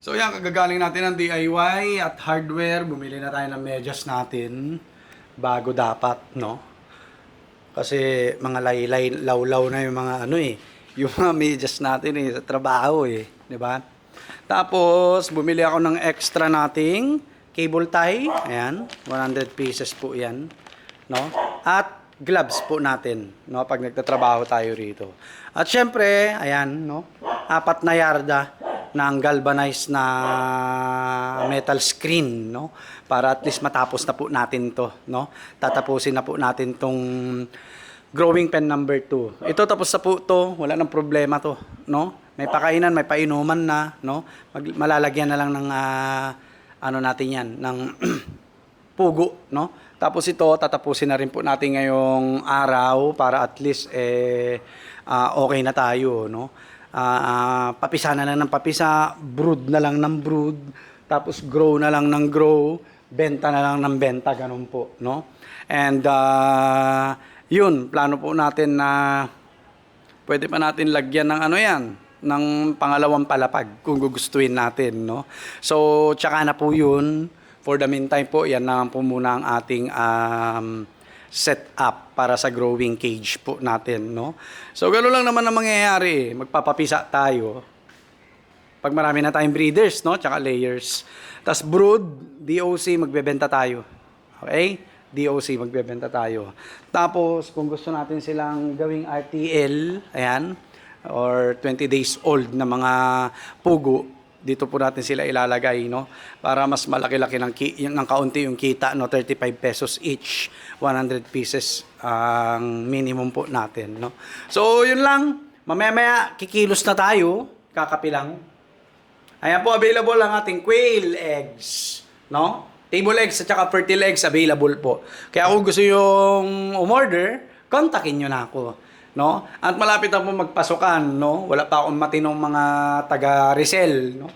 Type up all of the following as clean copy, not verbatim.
So yan, kagagaling natin ng DIY at hardware. Bumili na tayo ng medyas natin bago dapat, no? Kasi mga laylay, lawlaw na yung mga yung mga medyas natin sa trabaho di ba? Tapos bumili ako ng extra nating cable tie. Ayan, 100 pieces po 'yan, no? At gloves po natin, no, pag nagtatrabaho tayo rito. At syempre, ayan, no, 4 na yarda ng galvanized na metal screen, no, para at least matapos na po natin to, no. Tatapusin na po natin tong growing pen number 2. Ito tapos na po to, wala nang problema to, no. May pakainan, may painuman na, no. Malalagyan na lang ng natin 'yan ng pugo, no. Tapos ito tatapusin na rin po natin ngayong araw para at least okay na tayo, no. Papisa na lang ng papisa, brood na lang ng brood, tapos grow na lang ng grow, benta na lang ng benta, ganun po, no? And yun, plano po natin na pwede pa natin lagyan ng yan, ng pangalawang palapag kung gugustuhin natin, no? So, tsaka na po yun. For the meantime po, yan na po muna ang ating set up para sa growing cage po natin, no? So, gano'n lang naman ang mangyayari. Magpapapisa tayo. Pag marami na tayong breeders, no? Tsaka layers. Tapos brood, DOC, magbebenta tayo. Okay? DOC, magbebenta tayo. Tapos, kung gusto natin silang gawing RTL, ayan, or 20 days old na mga pugo, dito po natin sila ilalagay, no, para mas malaki-laki ng kaunti yung kita, no, 35 pesos each, 100 pieces ang minimum po natin, no. So yun lang, mamaya kikilos na tayo, kakapilang. Ayan po, available ang ating quail eggs, no, table eggs at saka fertile eggs available po. Kaya kung gusto yung umorder, kontakin nyo na ako, no? At malapit na po magpasukan, no? Wala pa akong matinong mga taga-resell, no?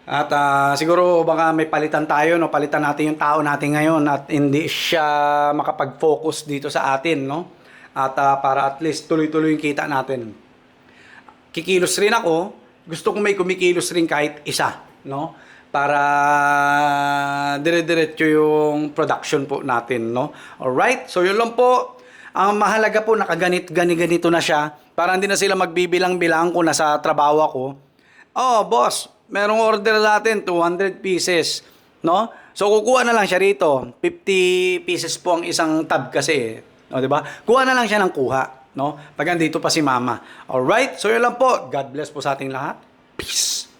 At siguro baka may palitan tayo, no? Palitan natin yung tao natin ngayon at hindi siya makapag-focus dito sa atin, no? At para at least tuloy-tuloy yung kita natin. Kikilos rin ako. Gusto kong may kumikilos rin kahit isa, no? Para dire-diretso yung production po natin, no? Alright? So yun lang po. Ang mahalaga po, ganito na siya. Para hindi na sila magbibilang-bilang kung nasa trabaho ako. Oh, boss, merong order natin, 200 pieces. No? So, kukuha na lang siya rito. 50 pieces po ang isang tab kasi. O, diba? Kuha na lang siya ng kuha. No? Pag andito pa si mama. Alright? So, yun lang po. God bless po sa ating lahat. Peace!